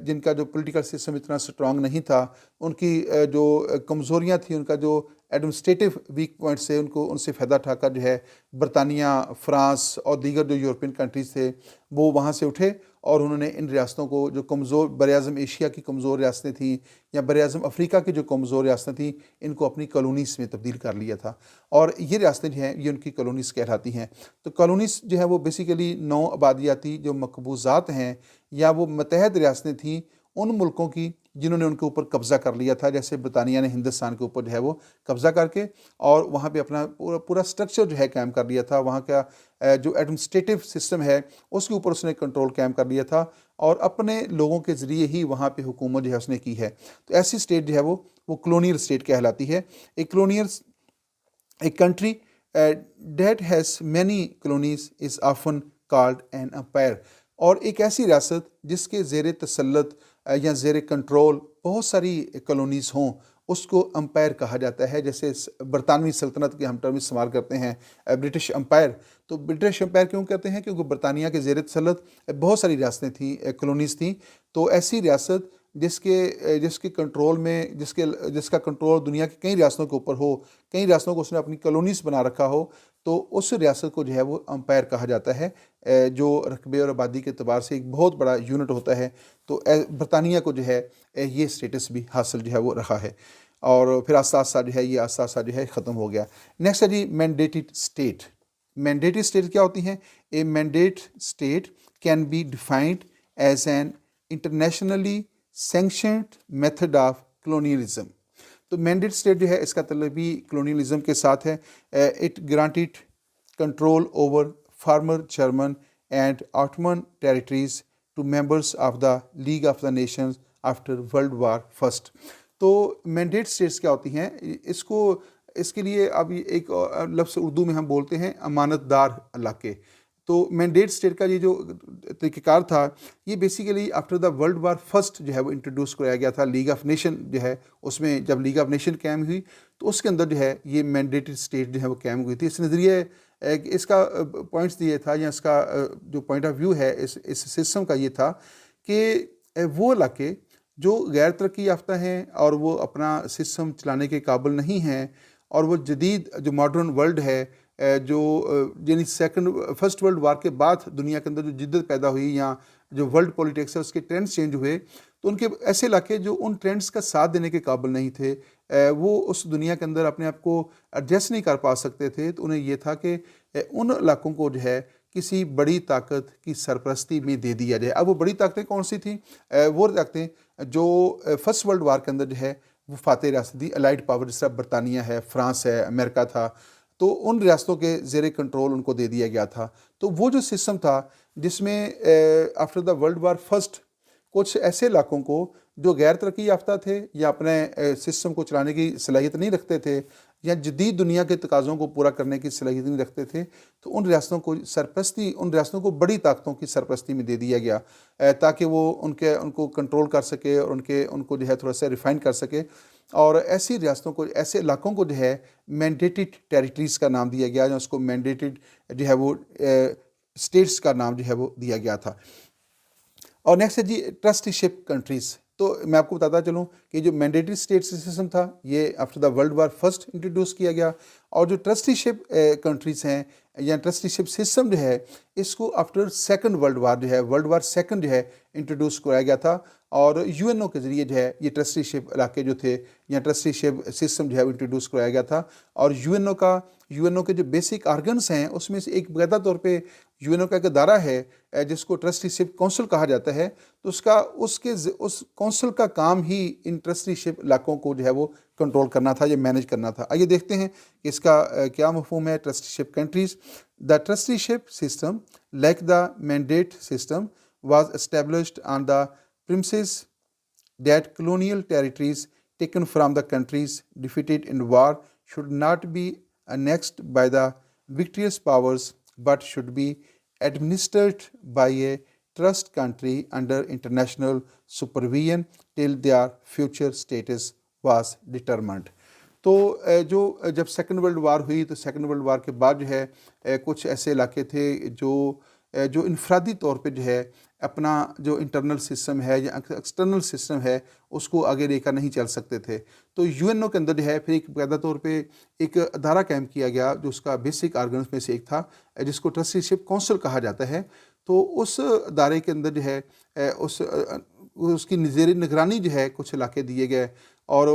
S1: جن کا جو پولیٹیکل سسٹم اتنا سٹرانگ نہیں تھا، ان کی جو کمزوریاں تھیں، ان کا جو ایڈمنسٹریٹو ویک پوائنٹس تھے، ان سے فائدہ اٹھا کر جو ہے برطانیہ، فرانس اور دیگر جو یورپین کنٹریز تھے وہ وہاں سے اٹھے، اور انہوں نے ان ریاستوں کو جو کمزور براعظم ایشیا کی کمزور ریاستیں تھیں، یا براعظم افریقہ کی جو کمزور ریاستیں تھیں، ان کو اپنی کالونیز میں تبدیل کر لیا تھا، اور یہ ریاستیں جو ہیں یہ ان کی کالونیز کہلاتی ہیں۔ تو کالونیز جو ہے وہ بیسیکلی نو آبادیاتی جو مقبوضات ہیں، یا وہ متحد ریاستیں تھیں ان ملکوں کی جنہوں نے ان کے اوپر قبضہ کر لیا تھا، جیسے برطانیہ نے ہندوستان کے اوپر جو ہے وہ قبضہ کر کے اور وہاں پہ اپنا پورا سٹرکچر جو ہے قائم کر لیا تھا، وہاں کا جو ایڈمنسٹریٹو سسٹم ہے اس کے اوپر اس نے کنٹرول قائم کر لیا تھا، اور اپنے لوگوں کے ذریعے ہی وہاں پہ حکومت جو ہے اس نے کی ہے۔ تو ایسی اسٹیٹ جو ہے وہ کلونیل اسٹیٹ کہلاتی ہے۔ ایک کلونیل ایک country that has many colonies is often called an empire, اور ایک ایسی ریاست جس کے زیر تسلط یا زیر کنٹرول بہت ساری کالونیز ہوں، اس کو امپائر کہا جاتا ہے۔ جیسے برطانوی سلطنت کے ہم ٹرم استعمال کرتے ہیں برٹش امپائر، تو برٹش امپائر کیوں کہتے ہیں؟ کیونکہ برطانیہ کے زیر تسلط بہت ساری ریاستیں تھیں، کالونیز تھیں، تو ایسی ریاست جس کے کنٹرول میں جس کا کنٹرول دنیا کی کئی ریاستوں کے اوپر ہو، کئی ریاستوں کو اس نے اپنی کالونیز بنا رکھا ہو، تو اس ریاست کو جو ہے وہ امپائر کہا جاتا ہے، جو رقبے اور آبادی کے اعتبار سے ایک بہت بڑا یونٹ ہوتا ہے۔ تو برطانیہ کو جو ہے یہ اسٹیٹس بھی حاصل جو ہے وہ رہا ہے، اور پھر آہستہ آہستہ جو ہے یہ آہستہ آہستہ جو ہے ختم ہو گیا۔ نیکسٹ ہے جی مینڈیٹڈ اسٹیٹ۔ مینڈیٹڈ اسٹیٹ کیا ہوتی ہیں؟ A mandate state can be defined as an internationally sanctioned method of colonialism. تو مینڈیٹ اسٹیٹ جو ہے اس کا تعلق بھی کلونیلزم کے ساتھ ہے۔ It granted control over former German and Ottoman territories to members of the League of the Nations after World War first. تو مینڈیٹ اسٹیٹس کیا ہوتی ہیں؟ اس کے لیے اب ایک لفظ اردو میں ہم بولتے ہیں امانت دار علاقے۔ تو مینڈیٹ اسٹیٹ کا یہ جو طریقہ کار تھا، یہ basically after the World War first جو ہے وہ انٹروڈیوس کرایا گیا تھا۔ لیگ آف نیشن جو ہے اس میں جب لیگ آف نیشن قائم ہوئی تو اس کے اندر جو ہے یہ مینڈیٹڈ اسٹیٹ جو ہے وہ قائم ہوئی تھی۔ اس نظریے اس کا پوائنٹس یہ تھا، یا اس کا جو پوائنٹ آف ویو ہے اس سسٹم کا یہ تھا کہ وہ علاقے جو غیر ترقی یافتہ ہیں اور وہ اپنا سسٹم چلانے کے قابل نہیں ہیں، اور وہ جدید جو ماڈرن ورلڈ ہے، جو یعنی فرسٹ ورلڈ وار کے بعد دنیا کے اندر جو جدت پیدا ہوئی، یا جو ورلڈ پولیٹکس ہے اس کے ٹرینڈز چینج ہوئے، تو ان کے ایسے علاقے جو ان ٹرینڈز کا ساتھ دینے کے قابل نہیں تھے، وہ اس دنیا کے اندر اپنے آپ کو ایڈجسٹ نہیں کر پا سکتے تھے، تو انہیں یہ تھا کہ ان علاقوں کو جو ہے کسی بڑی طاقت کی سرپرستی میں دے دیا جائے۔ اب وہ بڑی طاقتیں کون سی تھیں؟ وہ طاقتیں جو فرسٹ ورلڈ وار کے اندر جو ہے وہ فاتح ریاست تھی، الائڈ پاور، جس طرح برطانیہ ہے، فرانس ہے، امریکہ تھا، تو ان ریاستوں کے زیر کنٹرول ان کو دے دیا گیا تھا۔ تو وہ جو سسٹم تھا جس میں after the World War first کچھ ایسے علاقوں کو جو غیر ترقی یافتہ تھے، یا اپنے سسٹم کو چلانے کی صلاحیت نہیں رکھتے تھے، یا جدید دنیا کے تقاضوں کو پورا کرنے کی صلاحیت نہیں رکھتے تھے، تو ان ریاستوں کو بڑی طاقتوں کی سرپرستی میں دے دیا گیا، تاکہ وہ ان کو کنٹرول کر سکے، اور ان کو جو ہے تھوڑا سا ریفائن کر سکے، اور ایسی ریاستوں کو، ایسے علاقوں کو جو ہے مینڈیٹڈ ٹیریٹریز کا نام دیا گیا، یا اس کو مینڈیٹڈ جو ہے وہ اسٹیٹس کا نام جو ہے وہ دیا گیا تھا۔ اور نیکسٹ ہے جی ٹرسٹی شپ کنٹریز۔ تو میں آپ کو بتاتا چلوں کہ جو مینڈیٹری اسٹیٹ سسٹم تھا یہ after the World War first introduce کیا گیا، اور جو ٹرسٹی شپ کنٹریز ہیں یا ٹرسٹی شپ سسٹم جو ہے اس کو آفٹر سیکنڈ ورلڈ وار جو ہے ورلڈ وار سیکنڈ جو ہے انٹروڈیوس کرایا گیا تھا، اور یو این او کے ذریعے جو ہے یہ ٹرسٹی شپ علاقے جو تھے یا ٹرسٹی شپ سسٹم جو ہے وہ انٹروڈیوس کرایا گیا تھا. اور یو این او کے جو بیسک آرگنس ہیں اس میں سے ایک باقاعدہ طور پہ یو این او کا ایک ادارہ ہے جس کو ٹرسٹی شپ کونسل کہا جاتا ہے. تو اس کونسل کا کام ہی ان ٹرسٹی شپ علاقوں کو جو ہے وہ کنٹرول کرنا تھا یا مینیج کرنا تھا. آئیے دیکھتے ہیں کہ اس کا کیا مفہوم ہے. Trustee ship countries. The trustee ship system like the mandate system was established on the premises that colonial territories taken from the countries defeated in war should not be annexed by the victorious powers but should be administered by a trust country under international supervision till their future status was determined. تو جو جب second world war ہوئی تو second world war کے بعد جو ہے کچھ ایسے علاقے تھے جو انفرادی طور پہ جو ہے اپنا جو انٹرنل سسٹم ہے یا ایکسٹرنل سسٹم ہے اس کو آگے لے کر نہیں چل سکتے تھے. تو یو این او کے اندر جو ہے پھر ایک باقاعدہ طور پہ ایک ادارہ قائم کیا گیا جو اس کا بیسک آرگنس میں سے ایک تھا جس کو ٹرسٹی شپ کونسل کہا جاتا ہے. تو اس ادارے کے اندر جو ہے اس کی زیر نگرانی جو ہے کچھ علاقے دیے گئے، اور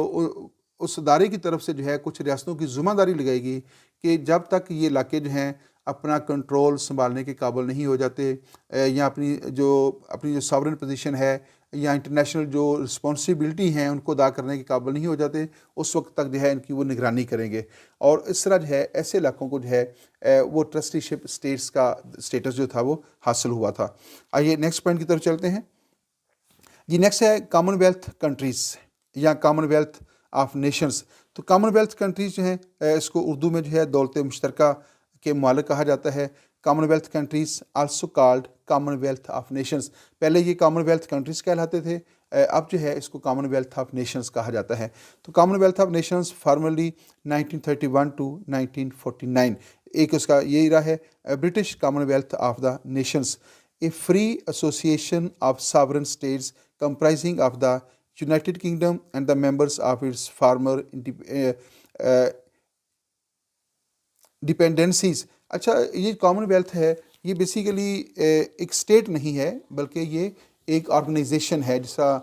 S1: اس ادارے کی طرف سے جو ہے کچھ ریاستوں کی ذمہ داری لگائی گئی کہ جب تک یہ علاقے جو ہیں اپنا کنٹرول سنبھالنے کے قابل نہیں ہو جاتے یا اپنی جو ساورن پوزیشن ہے یا انٹرنیشنل جو رسپانسبلٹی ہیں ان کو ادا کرنے کے قابل نہیں ہو جاتے، اس وقت تک جو ہے ان کی وہ نگرانی کریں گے. اور اس طرح جو ہے ایسے علاقوں کو جو ہے وہ ٹرسٹی شپ اسٹیٹس کا اسٹیٹس جو تھا وہ حاصل ہوا تھا. آئیے نیکسٹ پوائنٹ کی طرف چلتے ہیں. جی نیکسٹ ہے کامن ویلتھ کنٹریز یا کامن ویلتھ آف نیشنز. تو کامن ویلتھ کنٹریز جو ہیں اس کو اردو میں جو ہے دولت مشترکہ کے مالک کہا جاتا ہے. Common wealth countries also called common wealth of nations. پہلے یہ کامن ویلتھ کنٹریز کہلاتے تھے، اب جو ہے اس کو کامن ویلتھ آف نیشنز کہا جاتا ہے. تو Commonwealth of Nations formally 1931 to 1949 ایک اس کا یہ رہا ہے. British Commonwealth of the Nations a free association of sovereign states comprising of the United Kingdom and the members of its former dependencies. اچھا یہ کامن ویلتھ ہے یہ بیسیکلی ایک اسٹیٹ نہیں ہے بلکہ یہ ایک آرگنائزیشن ہے، جس طرح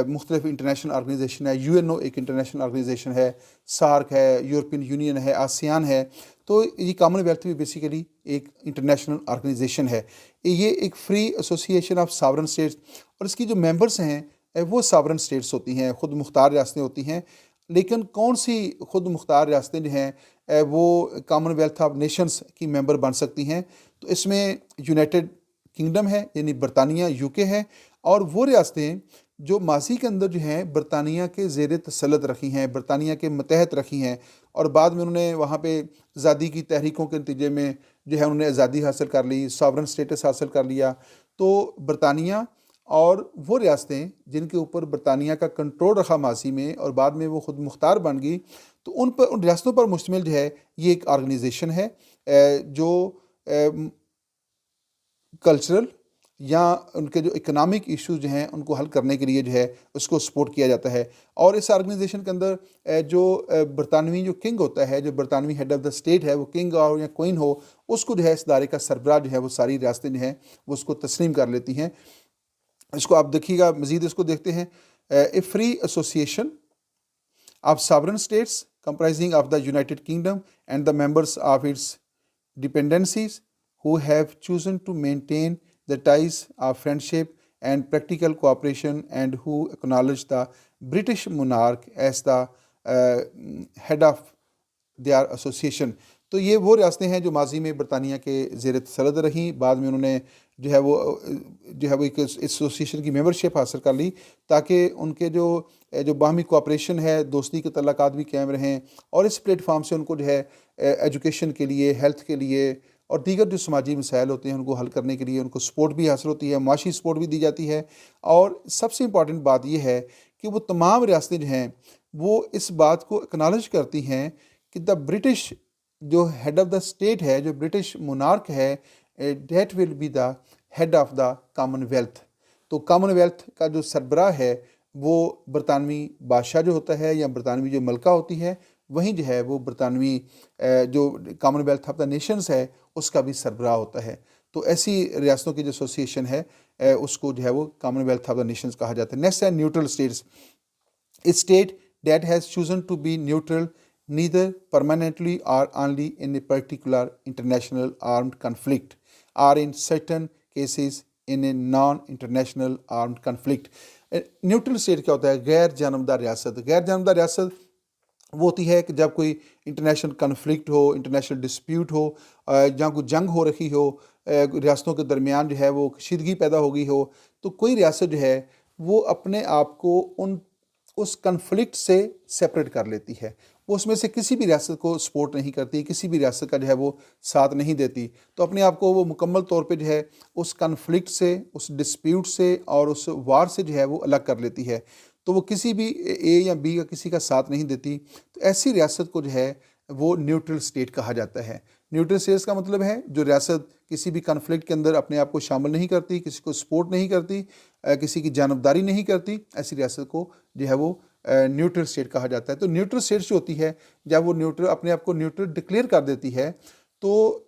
S1: مختلف انٹرنیشنل آرگنائزیشن ہے. یو این او ایک انٹرنیشنل آرگنائزیشن ہے، سارک ہے، یورپین یونین ہے، آسیان ہے. تو یہ کامن ویلتھ بھی بیسیکلی ایک انٹرنیشنل آرگنائزیشن ہے. یہ ایک free association of sovereign states, اور اس کی جو ممبرس ہیں وہ ساورن اسٹیٹس ہوتی ہیں، خود مختار ریاستیں ہوتی ہیں. لیکن کون سی خود مختار ریاستیں جو ہیں وہ کامن ویلتھ آف نیشنز کی ممبر بن سکتی ہیں؟ تو اس میں یونائٹڈ کنگڈم ہے یعنی برطانیہ یو کے ہے، اور وہ ریاستیں جو ماضی کے اندر جو ہیں برطانیہ کے زیر تسلط رکھی ہیں، برطانیہ کے متحد رکھی ہیں، اور بعد میں انہوں نے وہاں پہ آزادی کی تحریکوں کے نتیجے میں جو ہے انہوں نے آزادی حاصل کر لی، ساورن اسٹیٹس حاصل کر لیا. تو برطانیہ اور وہ ریاستیں جن کے اوپر برطانیہ کا کنٹرول رکھا ماضی میں اور بعد میں وہ خود مختار بن گئی، تو ان ریاستوں پر مشتمل جو ہے یہ ایک آرگنائزیشن ہے جو کلچرل یا ان کے جو اکنامک ایشوز جو ہیں ان کو حل کرنے کے لیے جو ہے اس کو سپورٹ کیا جاتا ہے. اور اس آرگنائزیشن کے اندر جو برطانوی جو کنگ ہوتا ہے، جو برطانوی ہیڈ آف دا اسٹیٹ ہے، وہ کنگ ہو یا کوئن ہو، اس کو جو ہے اس ادارے کا سربراہ جو ہے وہ ساری ریاستیں جو ہیں وہ اس کو تسلیم کر لیتی ہیں. اس کو آپ دیکھیے گا، مزید اس کو دیکھتے ہیں. A free association of sovereign states comprising of the United Kingdom and the members of its dependencies who have chosen to maintain the ties of friendship and practical cooperation and who acknowledge the British monarch as the head of their association. تو یہ وہ ریاستیں ہیں جو ماضی میں برطانیہ کے زیر تسلط رہیں، بعد میں انہوں نے جو ہے وہ ایک ایسوسیشن کی ممبرشپ حاصل کر لی تاکہ ان کے جو باہمی کوآپریشن ہے، دوستی کے تعلقات بھی قائم رہیں، اور اس پلیٹ فارم سے ان کو جو ہے ایجوکیشن کے لیے، ہیلتھ کے لیے اور دیگر جو سماجی مسائل ہوتے ہیں ان کو حل کرنے کے لیے ان کو سپورٹ بھی حاصل ہوتی ہے، معاشی سپورٹ بھی دی جاتی ہے. اور سب سے امپورٹنٹ بات یہ ہے کہ وہ تمام ریاستیں جو ہیں وہ اس بات کو اکنالج کرتی ہیں کہ دا برٹش جو ہیڈ آف دا اسٹیٹ ہے، جو برٹش مونارک ہے، that will be the head of the Commonwealth. تو کامن ویلتھ کا جو سربراہ ہے وہ برطانوی بادشاہ جو ہوتا ہے یا برطانوی جو ملکہ ہوتی ہے وہیں جو ہے وہ برطانوی جو common wealth of the nations ہے اس کا بھی سربراہ ہوتا ہے. تو ایسی ریاستوں کی جو ایسوسیشن ہے اس کو جو ہے وہ Commonwealth of the Nations کہا جاتا ہے. نیکسٹ ہے neutral states. State that has chosen to be neutral neither permanently or only in a particular international armed conflict or in certain cases in a non-international armed conflict. Neutral state کیا ہوتا ہے؟ غیر جانبدار ریاست. غیر جانبدار ریاست وہ ہوتی ہے کہ جب کوئی انٹرنیشنل کنفلکٹ ہو، انٹرنیشنل ڈسپیوٹ ہو، جہاں کوئی جنگ ہو رہی ہو، ریاستوں کے درمیان جو ہے وہ کشیدگی پیدا ہو گئی ہو، تو کوئی ریاست جو ہے وہ اپنے آپ کو اس کنفلکٹ سے سپریٹ کر لیتی ہے. وہ اس میں سے کسی بھی ریاست کو سپورٹ نہیں کرتی، کسی بھی ریاست کا جو ہے وہ ساتھ نہیں دیتی. تو اپنے آپ کو وہ مکمل طور پہ جو ہے اس کنفلکٹ سے، اس ڈسپیوٹ سے اور اس وار سے جو ہے وہ الگ کر لیتی ہے. تو وہ کسی بھی اے یا بی کا کسی کا ساتھ نہیں دیتی. تو ایسی ریاست کو جو ہے وہ نیوٹرل اسٹیٹ کہا جاتا ہے. نیوٹرل اسٹیٹس کا مطلب ہے جو ریاست کسی بھی کنفلکٹ کے اندر اپنے آپ کو شامل نہیں کرتی، کسی کو سپورٹ نہیں کرتی، کسی کی جانبداری نہیں کرتی، ایسی ریاست کو جو ہے وہ نیوٹرل اسٹیٹ کہا جاتا ہے. تو نیوٹرل اسٹیٹ جو ہوتی ہے جب وہ نیوٹرل اپنے آپ کو نیوٹرل ڈکلیئر کر دیتی ہے تو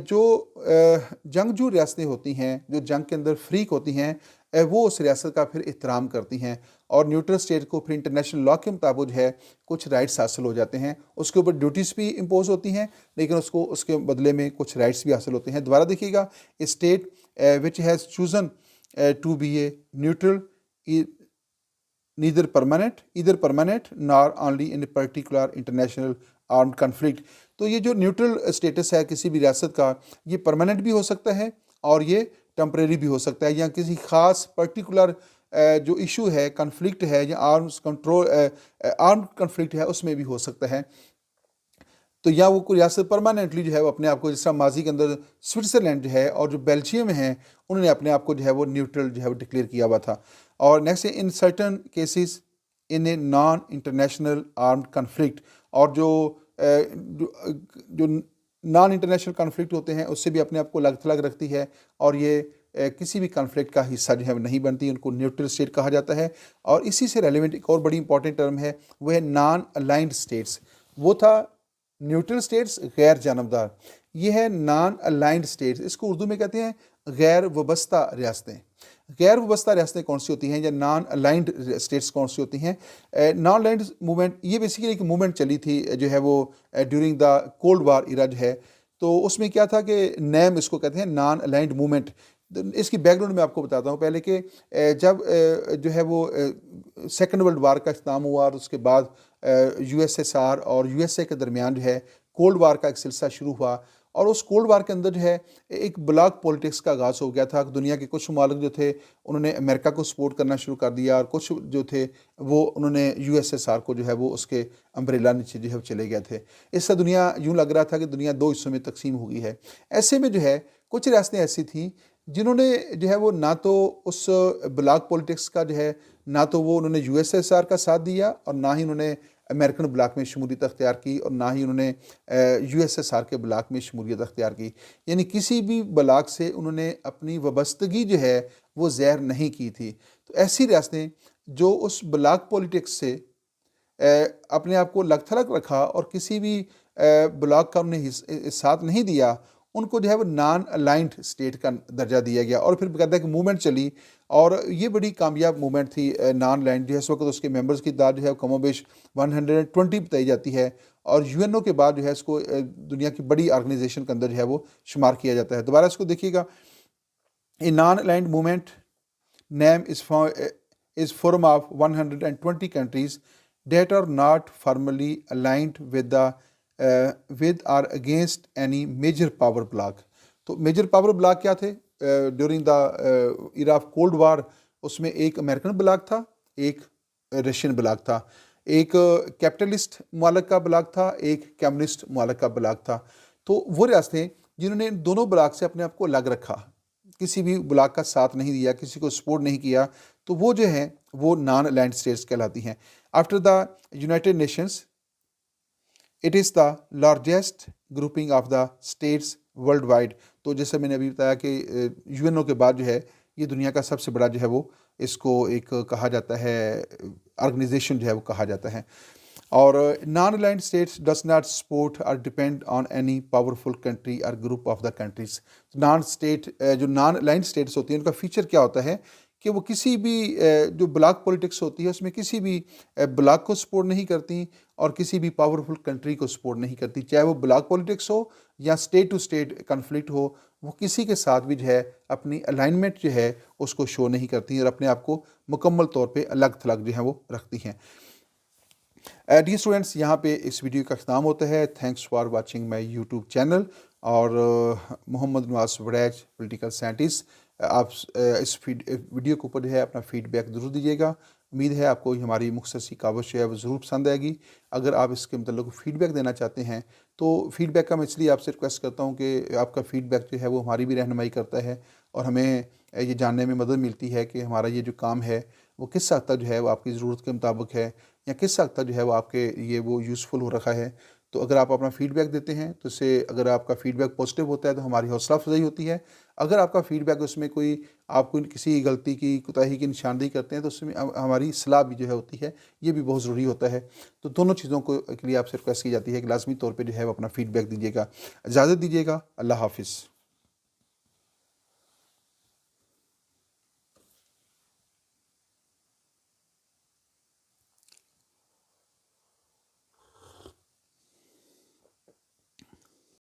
S1: جو جنگجو ریاستیں ہوتی ہیں، جو جنگ کے اندر فریق ہوتی ہیں، وہ اس ریاست کا پھر احترام کرتی ہیں اور نیوٹرل اسٹیٹ کو پھر انٹرنیشنل لا کے مطابق جو ہے کچھ رائٹس حاصل ہو جاتے ہیں. اس کے اوپر ڈیوٹیز بھی امپوز ہوتی ہیں لیکن اس کے بدلے میں کچھ رائٹس بھی حاصل ہوتے ہیں. دوبارہ دیکھیے گا، state which has chosen to be a neutral either permanent nor only in a particular international armed conflict. تو یہ جو نیوٹرل اسٹیٹس ہے کسی بھی ریاست کا، یہ پرماننٹ بھی ہو سکتا ہے اور یہ ٹمپریری بھی ہو سکتا ہے، یا کسی خاص پرٹیکولر جو ایشو ہے، کنفلکٹ ہے یا آرمڈ کنفلکٹ ہے اس میں بھی ہو سکتا ہے. تو یا وہ کوئی ریاست پرماننٹلی جو ہے وہ اپنے آپ کو، جس طرح ماضی کے اندر سوئٹزرلینڈ جو ہے اور جو بیلجیم ہیں انہوں نے اپنے آپ کو جو ہے وہ نیوٹرل جو ہے وہ ڈکلیئر کیا ہوا تھا. اور نیکسٹ ہے in certain cases in a non international armed conflict. اور جو نان انٹرنیشنل کنفلکٹ ہوتے ہیں اس سے بھی اپنے آپ کو الگ تھلگ رکھتی ہے اور یہ کسی بھی کنفلکٹ کا حصہ جو ہے وہ نہیں بنتی، ان کو نیوٹرل اسٹیٹ کہا جاتا ہے. اور اسی سے ریلیونٹ ایک اور بڑی امپورٹنٹ ٹرم ہے، وہ ہے نان الائنڈ اسٹیٹس. وہ تھا نیوٹرل اسٹیٹس غیر جانبدار، یہ ہے نان الائنڈ اسٹیٹس. اس کو اردو میں کہتے ہیں غیر وابستہ ریاستیں. غیر وابستہ ریاستیں کون سی ہوتی ہیں یا نان الائنڈ اسٹیٹس کون سی ہوتی ہیں؟ نان الائنڈ موومنٹ یہ بیسیکلی ایک موومنٹ چلی تھی جو ہے وہ ڈیورنگ دا کولڈ وار ایرا جو ہے. تو اس میں کیا تھا کہ نیم اس کو کہتے ہیں نان الائنڈ موومنٹ. اس کی بیک گراؤنڈ میں آپ کو بتاتا ہوں پہلے کہ جب جو ہے وہ سیکنڈ ورلڈ وار کا اختتام ہوا اور اس کے بعد یو ایس ایس آر اور یو ایس اے کے درمیان جو ہے کولڈ وار کا ایک سلسلہ شروع ہوا. اور اس کولڈ وار کے اندر جو ہے ایک بلاک پولیٹکس کا آغاز ہو گیا تھا. دنیا کے کچھ ممالک جو تھے انہوں نے امریکہ کو سپورٹ کرنا شروع کر دیا اور کچھ جو تھے وہ انہوں نے یو ایس ایس آر کو جو ہے وہ اس کے امبریلا نیچے جو ہے چلے گئے تھے. اس سے دنیا یوں لگ رہا تھا کہ دنیا دو حصوں میں تقسیم ہو گئی ہے. ایسے میں جو ہے کچھ ریاستیں ایسی تھیں جنہوں نے جو ہے وہ نہ تو اس بلاک پولیٹکس کا جو ہے نہ تو وہ انہوں نے یو ایس ایس آر کا ساتھ دیا اور نہ ہی انہوں نے امریکن بلاک میں شمولیت اختیار کی اور نہ ہی انہوں نے یو ایس ایس آر کے بلاک میں شمولیت اختیار کی. یعنی کسی بھی بلاک سے انہوں نے اپنی وابستگی جو ہے وہ ظاہر نہیں کی تھی. تو ایسی ریاستیں جو اس بلاک پولیٹکس سے اپنے آپ کو لگ تھلگ رکھا اور کسی بھی بلاک کا انہوں نے ساتھ نہیں دیا، ان کو جو ہے وہ نان الائنڈ اسٹیٹ کا درجہ دیا گیا. اور پھر کہتا ہے کہ موومنٹ چلی اور یہ بڑی کامیاب موومنٹ تھی نان الائنڈ جو ہے. اس وقت اس کے ممبرز کی تعداد جو ہے کم و بیش 120 بتائی جاتی ہے اور یو این او کے بعد جو ہے اس کو دنیا کی بڑی آرگنائزیشن کے اندر جو ہے وہ شمار کیا جاتا ہے. دوبارہ اس کو دیکھیے گا، a non aligned movement name is forum of 120 countries that are not formally aligned with or against any major power block. تو میجر پاور بلاک کیا تھے during the era of cold war? اس میں ایک امریکن بلاک تھا، ایک Russian block تھا، ایک کیپٹلسٹ ممالک کا بلاک تھا، ایک کمیونسٹ ممالک کا بلاک تھا. تو وہ ریاستیں جنہوں نے دونوں بلاک سے اپنے آپ کو الگ رکھا، کسی بھی بلاک کا ساتھ نہیں دیا، کسی کو سپورٹ نہیں کیا، تو وہ جو ہیں وہ نان الائنڈ اسٹیٹس کہلاتی ہیں. After the United Nations it is the largest grouping of the states worldwide. تو جیسے میں نے ابھی بتایا کہ یو این او کے بعد جو ہے یہ دنیا کا سب سے بڑا جو ہے وہ اس کو ایک کہا جاتا ہے آرگنائزیشن جو ہے وہ کہا جاتا ہے. اور non aligned states does not support اور depend on any powerful country اور گروپ آف دا کنٹریز. جو نان الائنڈ اسٹیٹس ہوتی ہیں ان کا فیچر کیا ہوتا ہے کہ وہ کسی بھی جو بلاک پولیٹکس ہوتی ہے اس میں کسی بھی بلاک کو سپورٹ نہیں کرتی اور کسی بھی پاورفل کنٹری کو سپورٹ نہیں کرتی، چاہے وہ بلاک پولیٹکس ہو یا اسٹیٹ ٹو اسٹیٹ کنفلکٹ ہو. وہ کسی کے ساتھ بھی جو ہے اپنی الائنمنٹ جو ہے اس کو شو نہیں کرتی اور اپنے آپ کو مکمل طور پہ الگ تھلگ جو ہے وہ رکھتی ہیں. ڈیئر اسٹوڈنٹس، یہاں پہ اس ویڈیو کا اختتام ہوتا ہے. Thanks for watching my YouTube channel. اور محمد نواز وڑیچ پولیٹیکل سائنٹسٹ، آپ اس ویڈیو کے اوپر جو ہے اپنا فیڈ بیک ضرور دیجیے گا. امید ہے آپ کو ہماری مختصر سی کاوش جو ہے وہ ضرور پسند آئے گی. اگر آپ اس کے متعلق فیڈ بیک دینا چاہتے ہیں تو فیڈ بیک کا میں اس لیے آپ سے ریکویسٹ کرتا ہوں کہ آپ کا فیڈ بیک جو ہے وہ ہماری بھی رہنمائی کرتا ہے اور ہمیں یہ جاننے میں مدد ملتی ہے کہ ہمارا یہ جو کام ہے وہ کس حد تک جو ہے وہ آپ کی ضرورت کے مطابق ہے یا کس حد تک جو ہے وہ آپ کے لیے وہ یوزفل ہو رکھا ہے. تو اگر آپ اپنا فیڈ بیک دیتے ہیں تو اس سے اگر آپ کا فیڈ بیک پازیٹیو ہوتا ہے تو ہماری حوصلہ افزائی ہوتی ہے. اگر آپ کا فیڈ بیک اس میں کوئی آپ کو کسی غلطی کی کوتاہی کی نشاندہی کرتے ہیں تو اس میں ہماری اصلاح بھی جو ہے ہوتی ہے، یہ بھی بہت ضروری ہوتا ہے. تو دونوں چیزوں کو کے لیے آپ سے ریکویسٹ کی جاتی ہے کہ لازمی طور پہ جو ہے وہ اپنا فیڈ بیک دیجیے گا. اجازت دیجیے گا. اللہ حافظ.